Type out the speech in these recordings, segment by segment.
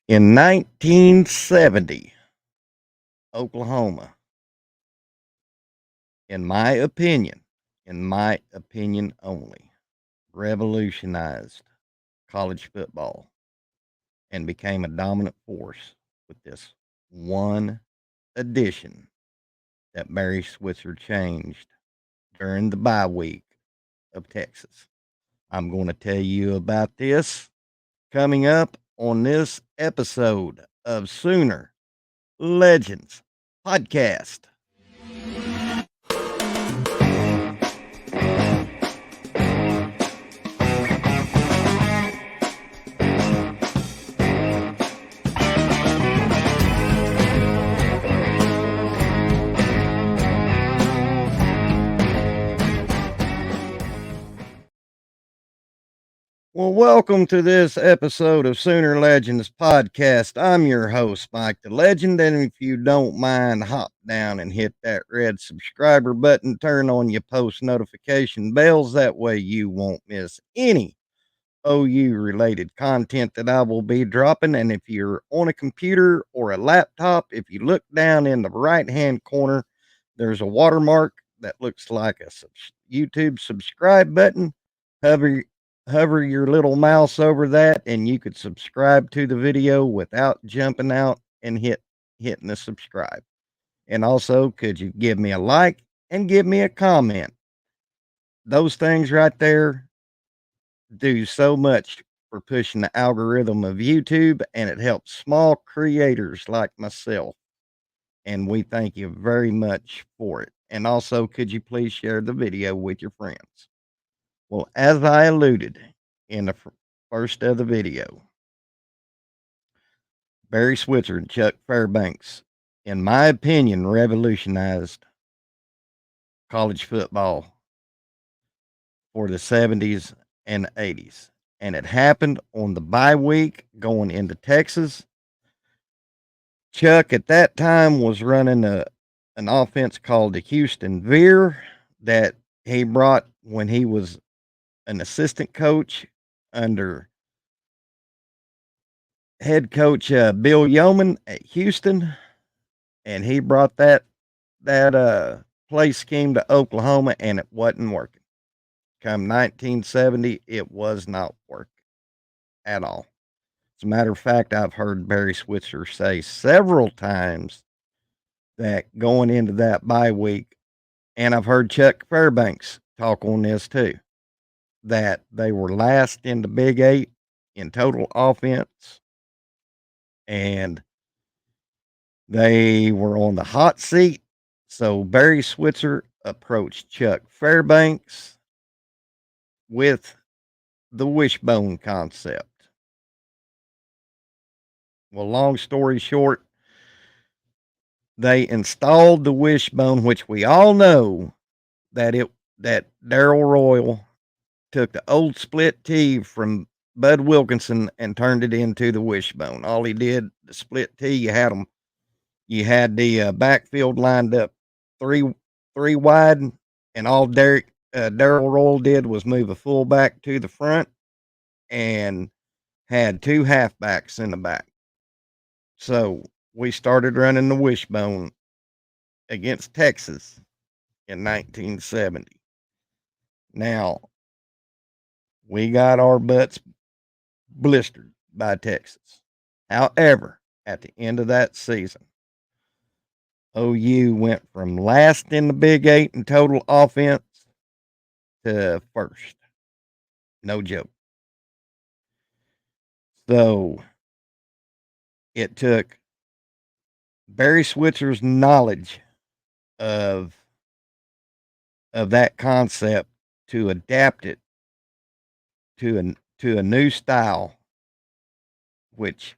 In 1970, Oklahoma, in my opinion only, revolutionized college football and became a dominant force with this one addition that Barry Switzer changed during the bye week of Texas. I'm going to tell you about this coming up on this episode of Sooner Legends Podcast. Well, welcome to this episode of Sooner Legends Podcast. I'm your host, Mike the Legend, and if you don't mind, hop down and hit that red subscriber button, turn on your post notification bells. That way you won't miss any OU related content that I will be dropping. And if you're on a computer or a laptop, if you look down in the right hand corner, there's a watermark that looks like a YouTube subscribe button. Hover, hover your little mouse over that, and you could subscribe to the video without jumping out and hitting the subscribe. And also, could you give me a like and give me a comment? Those things right there do so much for pushing the algorithm of YouTube, and it helps small creators like myself. And we thank you very much for it. And also, could you please share the video with your friends? Well, as I alluded in the first of the video, Barry Switzer and Chuck Fairbanks, in my opinion, revolutionized college football for the 70s and 80s. And it happened on the bye week going into Texas. Chuck at that time was running an offense called the Houston Veer that he brought when he was an assistant coach under head coach Bill Yeoman at Houston, and he brought that play scheme to Oklahoma, and it wasn't working. Come 1970, it was not working at all. As a matter of fact, I've heard Barry Switzer say several times that going into that bye week, and I've heard Chuck Fairbanks talk on this too, that they were last in the Big Eight in total offense, and they were on the hot seat. So Barry Switzer approached Chuck Fairbanks with the Wishbone concept. Well, long story short, they installed the Wishbone, which we all know that Darrell Royal took the old split T from Bud Wilkinson and turned it into the Wishbone. All he did, the split T, you had the backfield lined up three wide, and all Darrell Royal did was move a fullback to the front and had two halfbacks in the back. So we started running the Wishbone against Texas in 1970. Now, we got our butts blistered by Texas. However, at the end of that season, OU went from last in the Big Eight in total offense to first. No joke. So it took Barry Switzer's knowledge of that concept to adapt it to a new style, which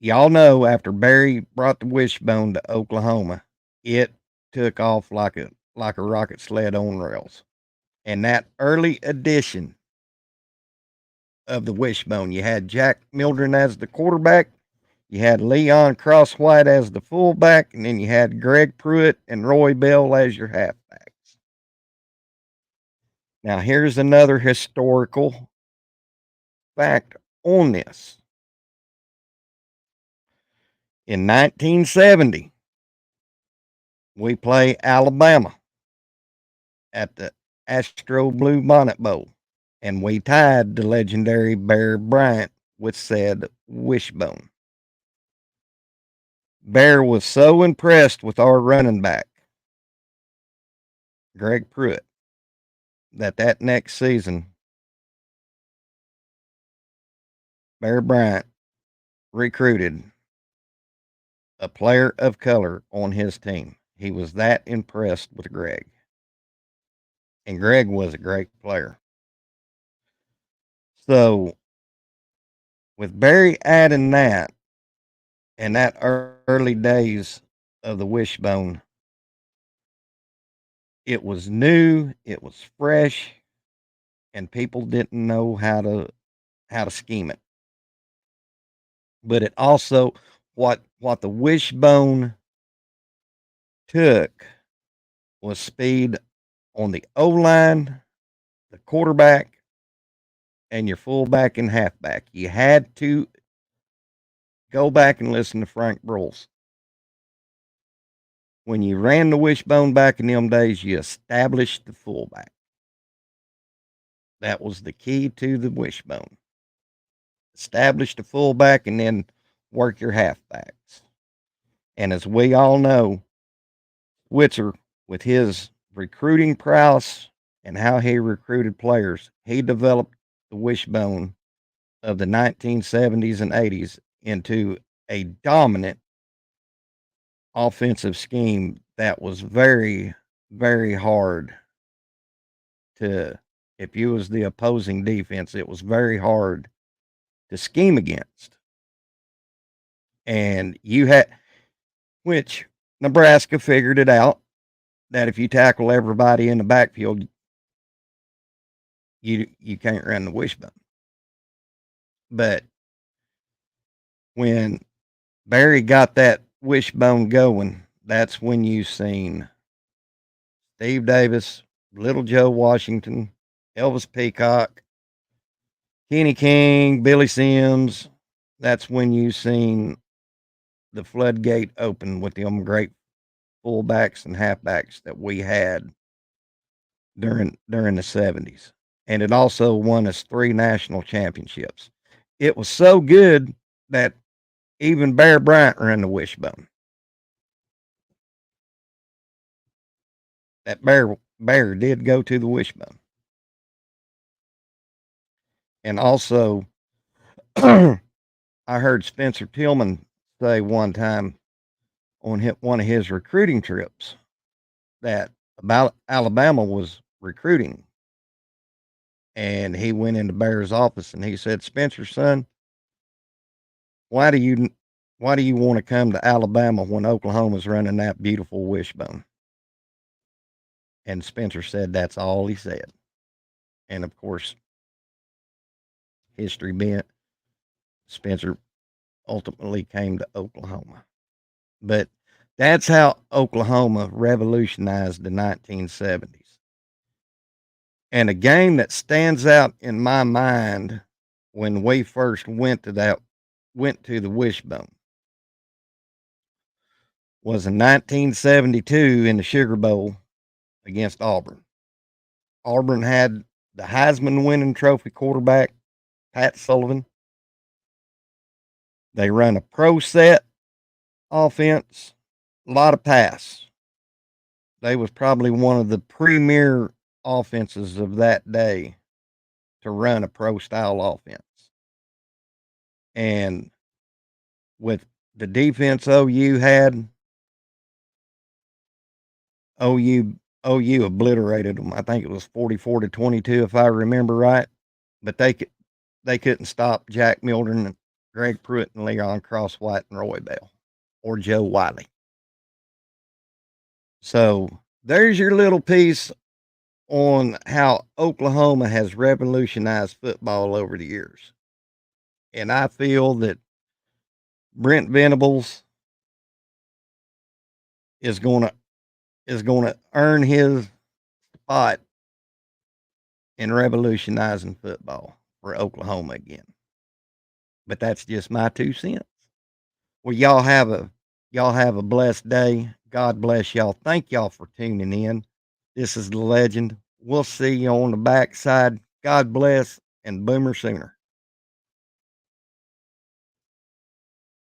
y'all know after Barry brought the Wishbone to Oklahoma, it took off like a rocket sled on rails. And that early edition of the Wishbone, you had Jack Mildren as the quarterback, you had Leon Crosswhite as the fullback, and then you had Greg Pruitt and Roy Bell as your halfbacks. Now, here's another historical fact on this. In 1970, we play Alabama at the Astro Blue Bonnet Bowl, and we tied the legendary Bear Bryant with said Wishbone. Bear was so impressed with our running back, Greg Pruitt, that next season, Bear Bryant recruited a player of color on his team. He was that impressed with Greg. And Greg was a great player. So, with Barry adding that and that early days of the Wishbone, it was new, it was fresh, and people didn't know how to scheme it. But it also what the Wishbone took was speed on the O line, the quarterback, and your fullback and halfback. You had to go back and listen to Frank Broyles. When you ran the Wishbone back in them days, you established the fullback. That was the key to the Wishbone. Establish the fullback and then work your halfbacks. And as we all know, Switzer, with his recruiting prowess and how he recruited players, he developed the Wishbone of the 1970s and 80s into a dominant offensive scheme that was very, very hard to, if you was the opposing defense, it was very hard to scheme against. And you had, which Nebraska figured it out that if you tackle everybody in the backfield, you can't run the Wishbone. But when Barry got that Wishbone going, that's when you seen Steve Davis, Little Joe Washington, Elvis Peacock, Kenny King, Billy Sims. That's when you seen the floodgate open with them great fullbacks and halfbacks that we had during the 70s. And it also won us 3 national championships. It was so good that even Bear Bryant ran the Wishbone. That Bear did go to the Wishbone. And also, I heard Spencer Tillman say one time on one of his recruiting trips that about Alabama was recruiting, and he went into Bear's office and he said, "Spencer, son, why do you want to come to Alabama when Oklahoma's running that beautiful Wishbone?" And Spencer said that's all he said. And of course, history being Spencer ultimately came to Oklahoma. But that's how Oklahoma revolutionized the 1970s. And a game that stands out in my mind when we first went to the Wishbone was in 1972 in the Sugar Bowl against Auburn. Auburn had the Heisman winning trophy quarterback, Pat Sullivan. They run a pro set offense, a lot of pass. They was probably one of the premier offenses of that day to run a pro style offense. And with the defense OU had, OU obliterated them. I think it was 44-22 if I remember right. But they couldn't stop Jack Mildren and Greg Pruitt and Leon Crosswhite and Roy Bell or Joe Wiley. So there's your little piece on how Oklahoma has revolutionized football over the years. And I feel that Brent Venables is going to earn his spot in revolutionizing football for Oklahoma again. But that's just my 2 cents. Well, y'all have a blessed day. God bless y'all. Thank y'all for tuning in. This is the legend. We'll see you on the backside. God bless and Boomer Sooner.